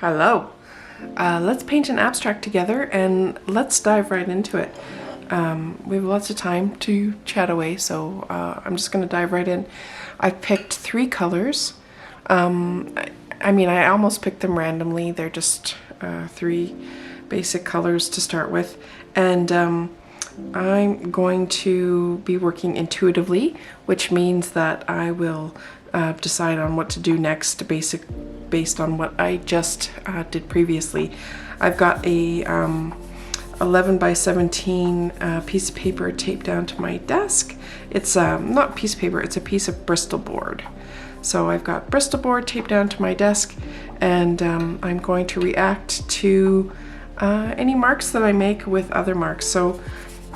Hello. Let's paint an abstract together and let's dive right into it. We have lots of time to chat away, so I'm just going to dive right in. I've picked 3 colors. I almost picked them randomly. They're just 3 basic colors to start with. And I'm going to be working intuitively, which means that I will decide on what to do next based on what I just did previously. I've got a 11 by 17 piece of paper taped down to my desk. It's not piece of paper, it's a piece of Bristol board. So I've got Bristol board taped down to my desk, and I'm going to react to any marks that I make with other marks. So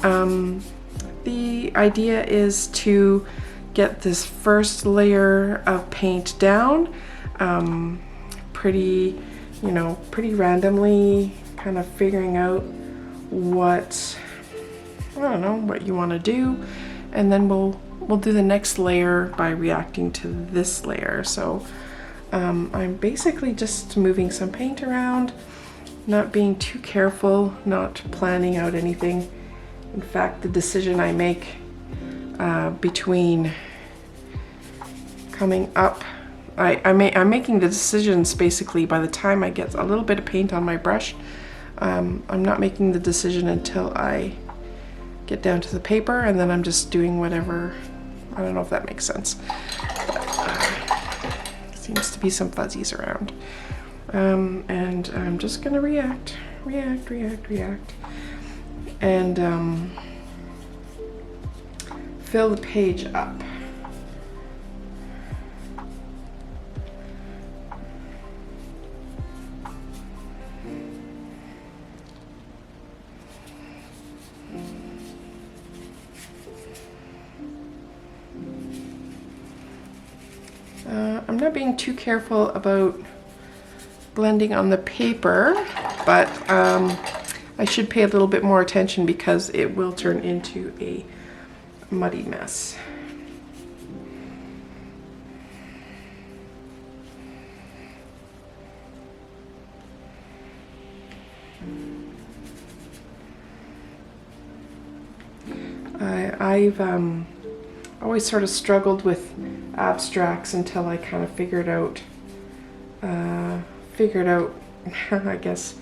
the idea is to get this first layer of paint down pretty randomly, kind of figuring out what you want to do, and then we'll do the next layer by reacting to this layer. So I'm basically just moving some paint around, not being too careful, not planning out anything. In fact, the decision I make between coming up, I'm making the decisions basically by the time I get a little bit of paint on my brush. I'm not making the decision until I get down to the paper, and then I'm just doing whatever. I don't know if that makes sense. But, seems to be some fuzzies around. And I'm just gonna react, and fill the page up. I'm not being too careful about blending on the paper, but I should pay a little bit more attention because it will turn into a muddy mess. I've always sort of struggled with abstracts until I kind of figured out I guess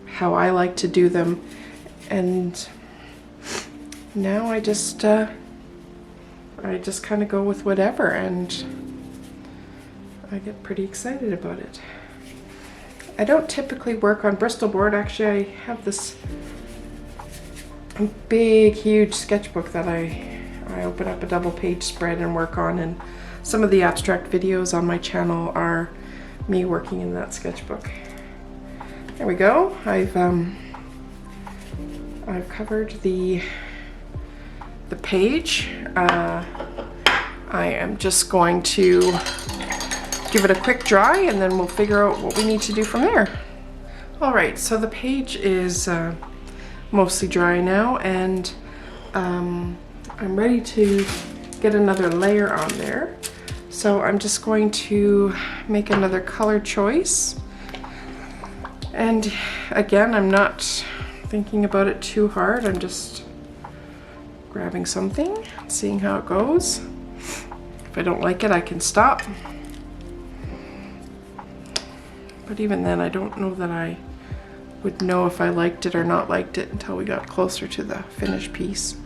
how I like to do them, and now I just kind of go with whatever, and I get pretty excited about it. I don't typically work on Bristol board. Actually, I have this big huge sketchbook that I open up a double page spread and work on, and some of the abstract videos on my channel are me working in that sketchbook. There we go. I've covered the page. I am just going to give it a quick dry, and then we'll figure out what we need to do from there. All right, so the page is mostly dry now, and I'm ready to get another layer on there. So I'm just going to make another color choice. And again, I'm not thinking about it too hard. I'm just grabbing something, seeing how it goes. If I don't like it, I can stop. But even then, I don't know that I would know if I liked it or not liked it until we got closer to the finished piece.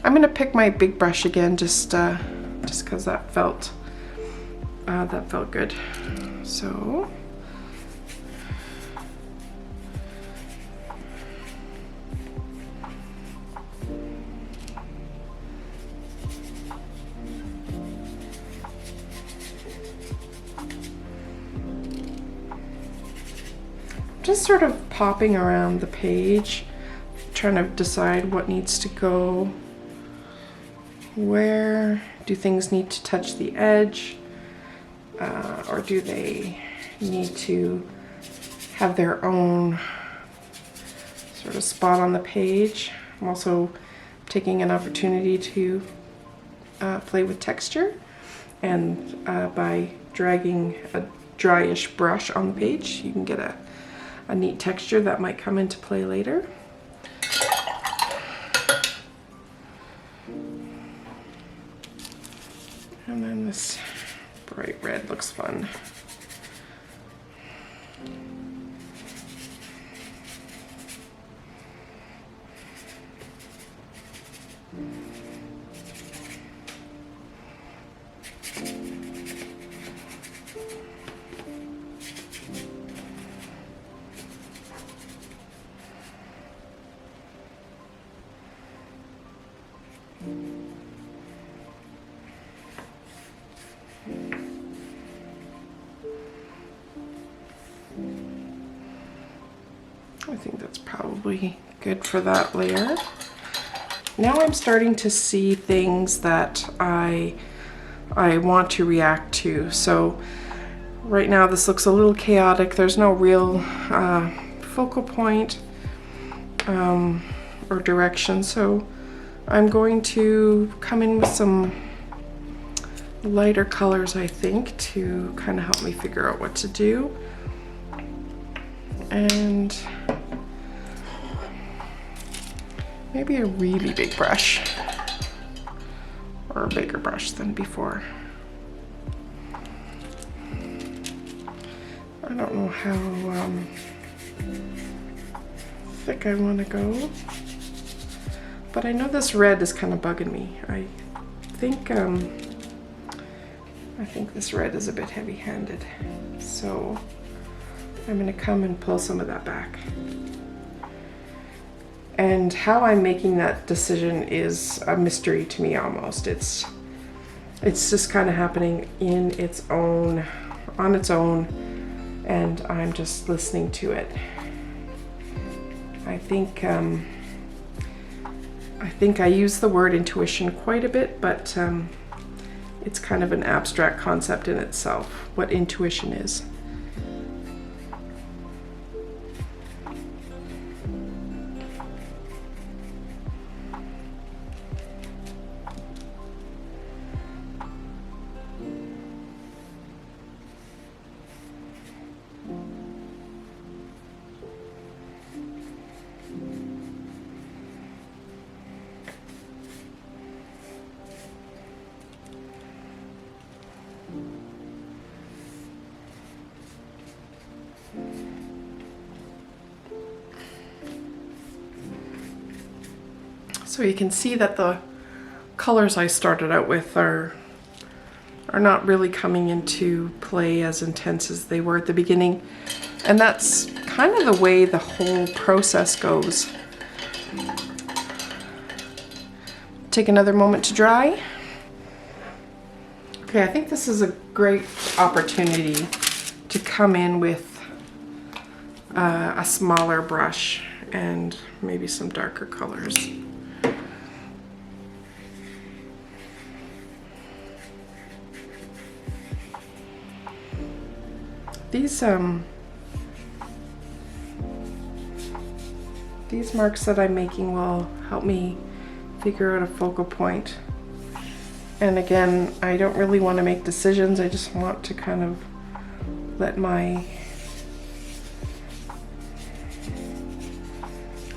I'm gonna pick my big brush again, just because that felt good. So just sort of popping around the page, trying to decide what needs to go. Where do things need to touch the edge, or do they need to have their own sort of spot on the page? I'm also taking an opportunity to play with texture, and by dragging dryish brush on the page, you can get a neat texture that might come into play later. And then this bright red looks fun. I think that's probably good for that layer. Now I'm starting to see things that I want to react to. So right now this looks a little chaotic. There's no real focal point or direction. So I'm going to come in with some lighter colors, I think, to kind of help me figure out what to do. And maybe a really big brush, or a bigger brush than before. I don't know how thick I want to go, but I know this red is kind of bugging me. I think this red is a bit heavy-handed, so I'm going to come and pull some of that back. And how I'm making that decision is a mystery to me almost. It's just kind of happening on its own, and I'm just listening to it. I think I use the word intuition quite a bit, but it's kind of an abstract concept in itself, what intuition is. So you can see that the colors I started out with are not really coming into play as intense as they were at the beginning. And that's kind of the way the whole process goes. Take another moment to dry. Okay, I think this is a great opportunity to come in with a smaller brush and maybe some darker colors. These marks that I'm making will help me figure out a focal point. And again, I don't really want to make decisions. I just want to kind of let my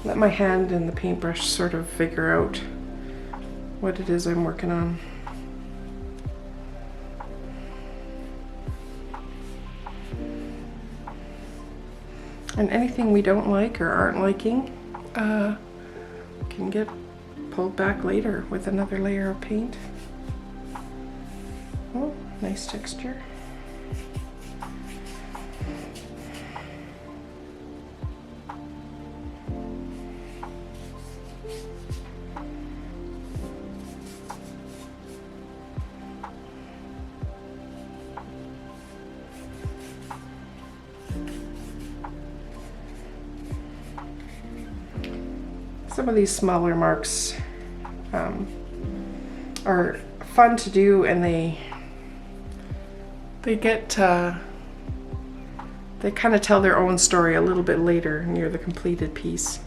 hand and the paintbrush sort of figure out what it is I'm working on. And anything we don't like or aren't liking can get pulled back later with another layer of paint. Oh, nice texture. Some of these smaller marks are fun to do, and they kind of tell their own story a little bit later near the completed piece.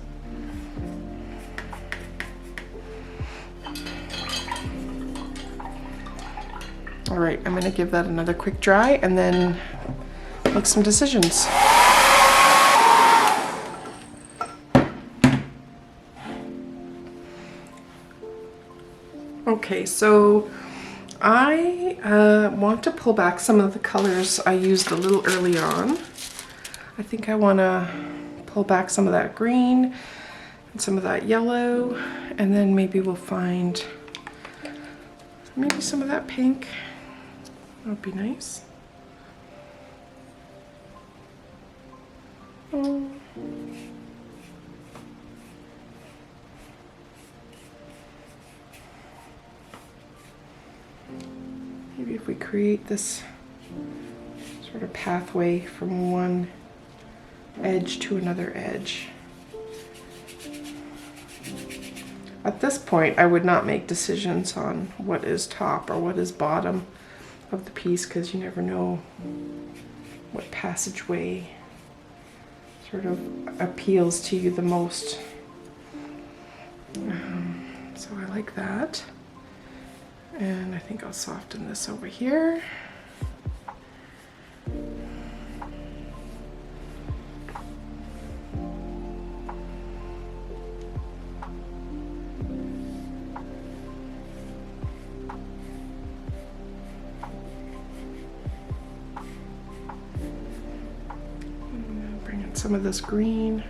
All right, I'm going to give that another quick dry, and then make some decisions. Okay, so I want to pull back some of the colors I used a little early on. I think I want to pull back some of that green and some of that yellow, and then maybe we'll find maybe some of that pink. That would be nice. Maybe if we create this sort of pathway from one edge to another edge. At this point, I would not make decisions on what is top or what is bottom of the piece, because you never know what passageway sort of appeals to you the most. So I like that. And I think I'll soften this over here. Bring in some of this green.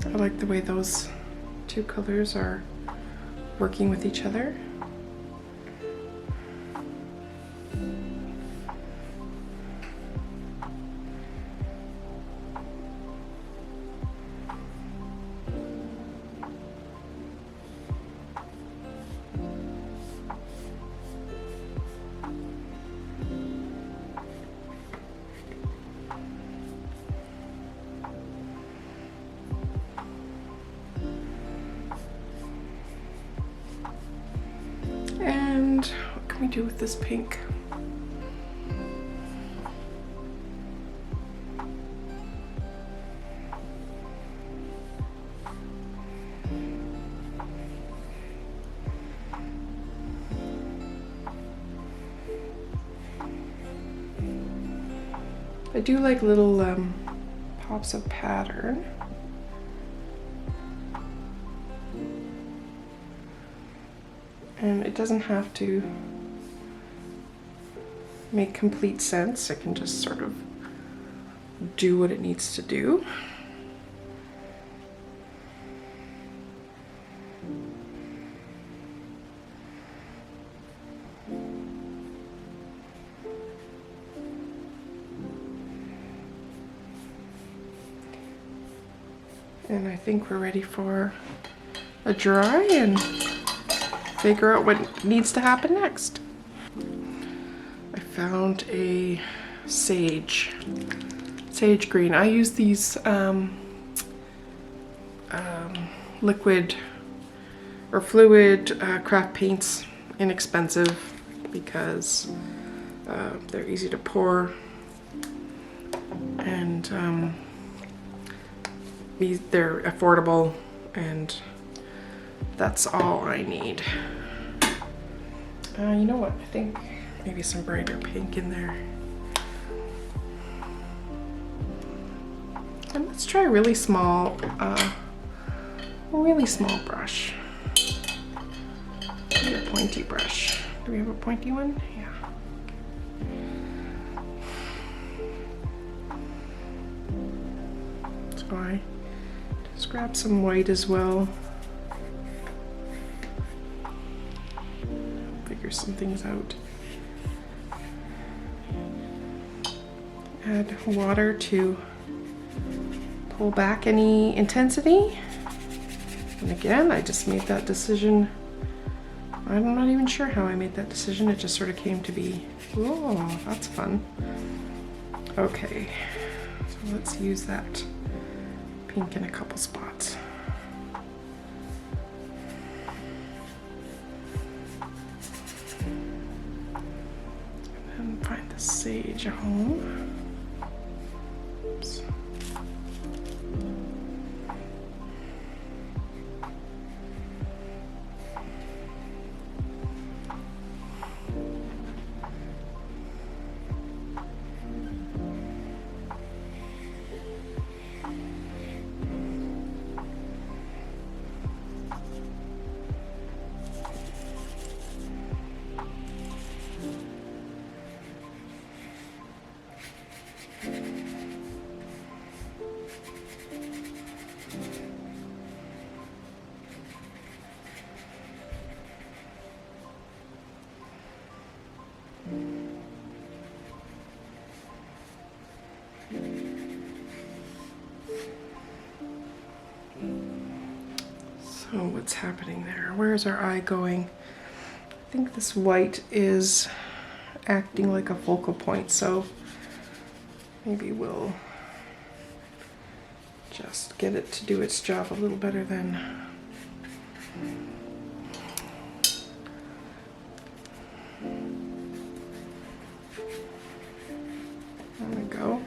I like the way those two colors are working with each other. And what can we do with this pink? I do like little pops of pattern. And it doesn't have to make complete sense. It can just sort of do what it needs to do. And I think we're ready for a dry and figure out what needs to happen next. I found a sage green. I use these liquid or fluid craft paints, inexpensive because they're easy to pour, and they're affordable, and that's all I need. You know what? I think maybe some brighter pink in there. And let's try a really small brush. Maybe a pointy brush. Do we have a pointy one? Yeah. So I just grab some white as well. Figure some things out. Add water to pull back any intensity. And again, I just made that decision. I'm not even sure how I made that decision. It just sort of came to be. Oh, that's fun. Okay, so let's use that pink in a couple spots. And then find the sage at home. Oops. So what's happening there? Where's our eye going? I think this white is acting like a focal point, so maybe we'll just get it to do its job a little better then. There we go.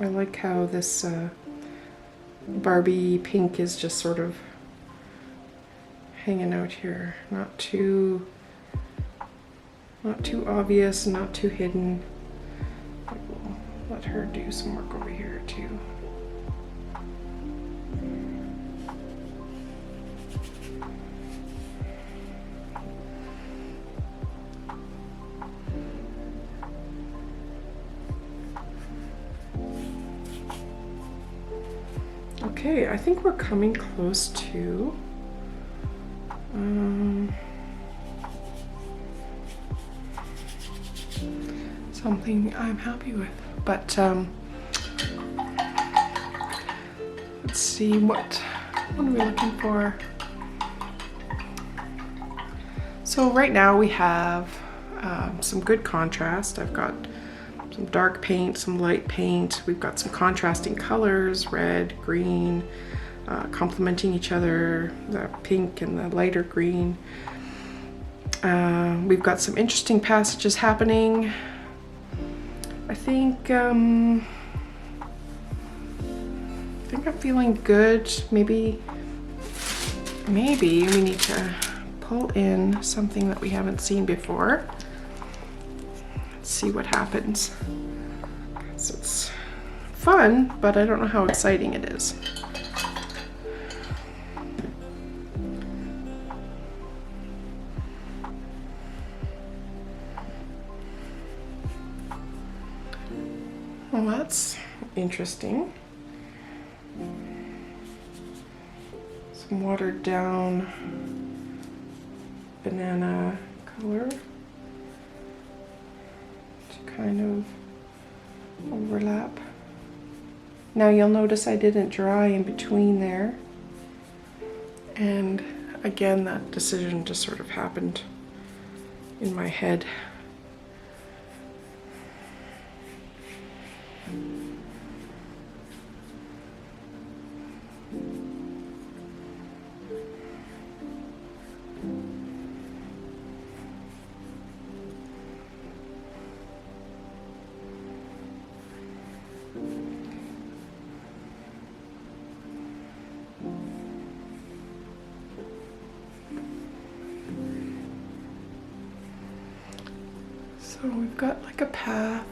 I like how this Barbie pink is just sort of hanging out here. Not too obvious, not too hidden. I will let her do some work over here too. Okay, I think we're coming close to something I'm happy with. But let's see, what are we looking for? So right now we have some good contrast. I've got some dark paint, some light paint. We've got some contrasting colors, red, green, complementing each other, the pink and the lighter green. We've got some interesting passages happening. I think I'm feeling good. Maybe we need to pull in something that we haven't seen before. Let's see what happens. So it's fun, but I don't know how exciting it is. Well, that's interesting. Some watered down banana color to kind of overlap. Now you'll notice I didn't dry in between there. And again, that decision just sort of happened in my head. So we've got like a path.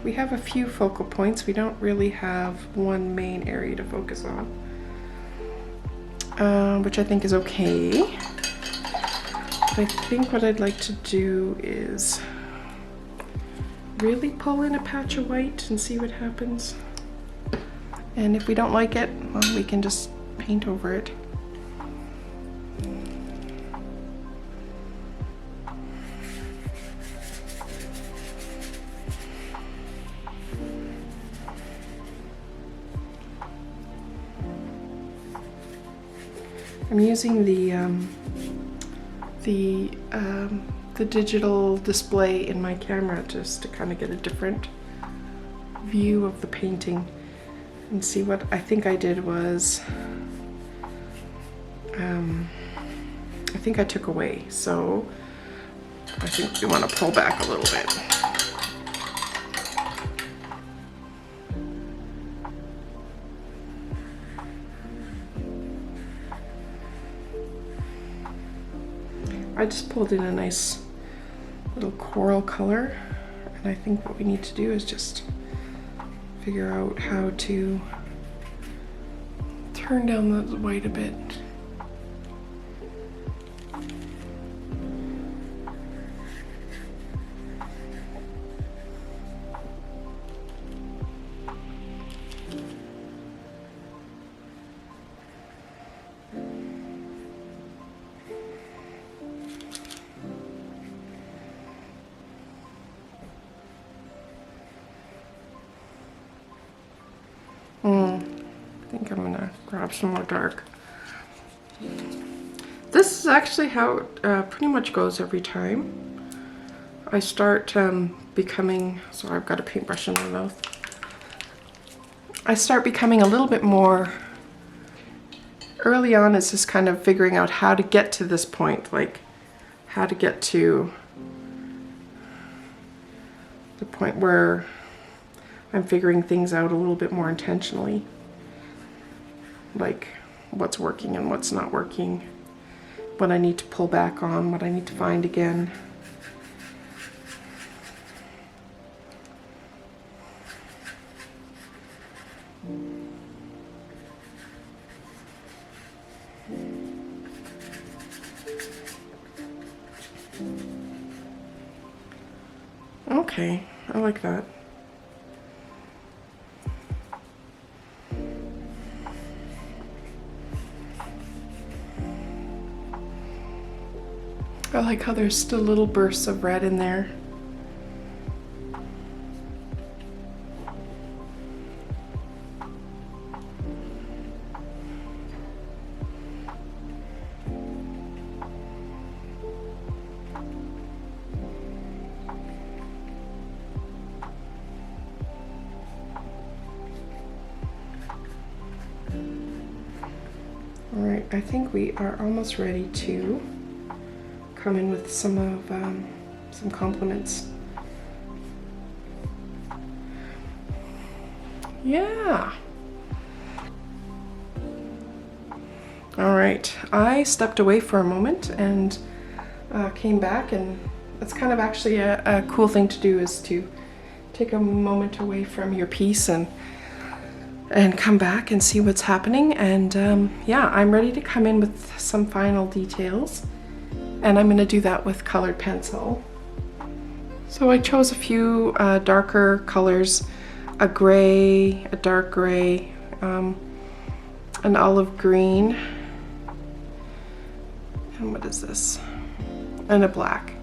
We have a few focal points. We don't really have one main area to focus on, which I think is okay. But I think what I'd like to do is really pull in a patch of white and see what happens. And if we don't like it, well, we can just paint over it. I'm using the digital display in my camera just to kind of get a different view of the painting and see. What I think I did was I think I took away, so I think we want to pull back a little bit. I just pulled in a nice little coral color, and I think what we need to do is just figure out how to turn down the white a bit. think I'm gonna grab some more dark. This is actually how it pretty much goes every time. I start becoming, sorry, I've got a paintbrush in my mouth. I start becoming a little bit more, early on it's just kind of figuring out how to get to this point, like how to get to the point where I'm figuring things out a little bit more intentionally. Like what's working and what's not working, what I need to pull back on, what I need to find again. Okay, I like that. I like how there's still little bursts of red in there. All right, I think we are almost ready to come in with some compliments. Yeah. All right, I stepped away for a moment and came back, and that's kind of actually a cool thing to do, is to take a moment away from your piece and come back and see what's happening. And yeah, I'm ready to come in with some final details, and I'm going to do that with colored pencil. So I chose a few darker colors, a gray, a dark gray, an olive green, and what is this? And a black.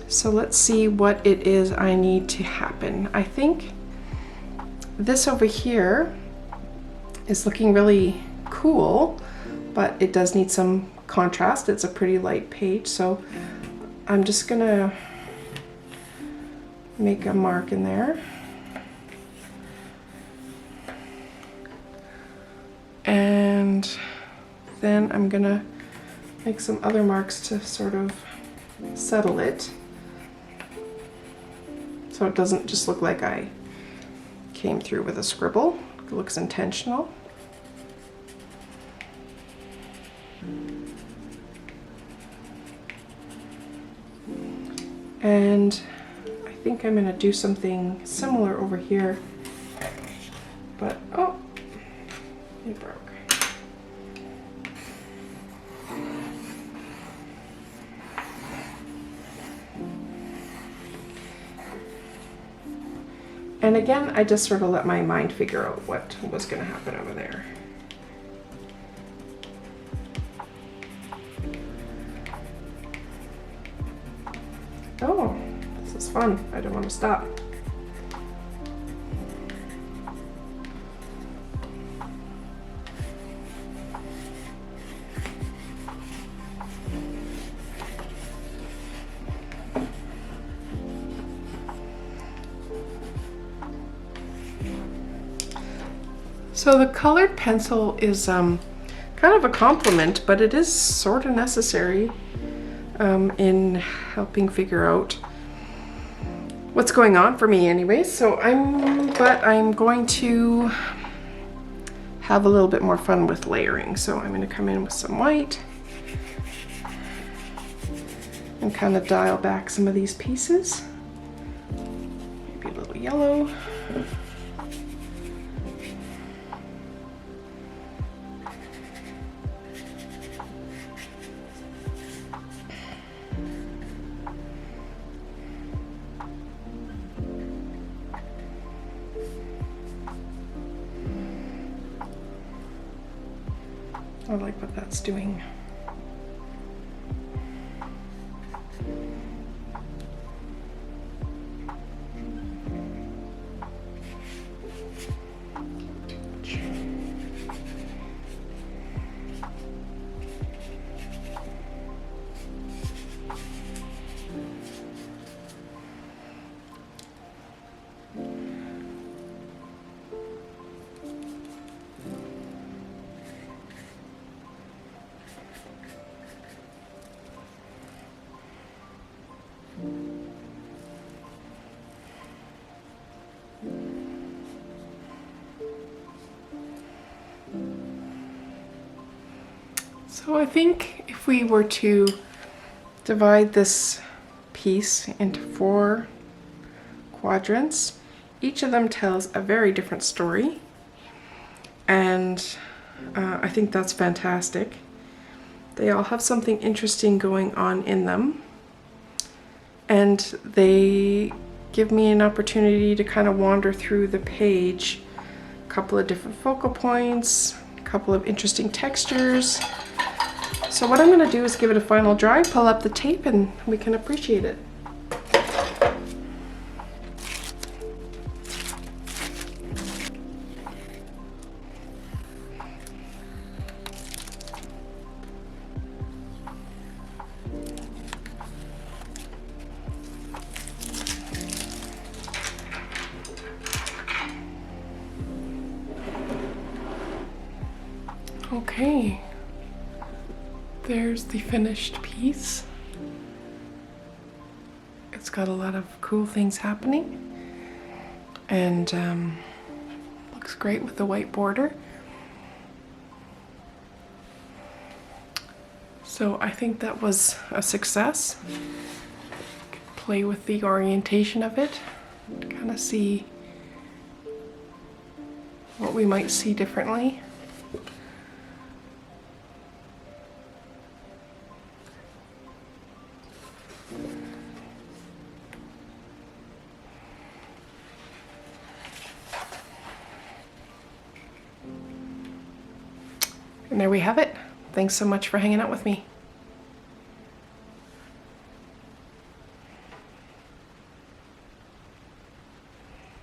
So let's see what it is I need to happen. I think this over here is looking really cool, but it does need some contrast. It's a pretty light page, so I'm just gonna make a mark in there. And then I'm gonna make some other marks to sort of settle it, so it doesn't just look like I came through with a scribble. It looks intentional. And I think I'm going to do something similar over here, but oh, it broke. And again, I just sort of let my mind figure out what was going to happen over there. Oh, this is fun. I don't want to stop. So the colored pencil is kind of a compliment, but it is sort of necessary in helping figure out what's going on for me anyways. So I'm going to have a little bit more fun with layering. So I'm going to come in with some white and kind of dial back some of these pieces. Maybe a little yellow. I like what that's doing. So I think if we were to divide this piece into 4 quadrants, each of them tells a very different story, and I think that's fantastic. They all have something interesting going on in them, and they give me an opportunity to kind of wander through the page, a couple of different focal points, a couple of interesting textures. So what I'm going to do is give it a final dry, pull up the tape, and we can appreciate it. Okay, there's the finished piece. It's got a lot of cool things happening, and looks great with the white border. So I think that was a success. Play with the orientation of it, kind of see what we might see differently. And there we have it. Thanks so much for hanging out with me.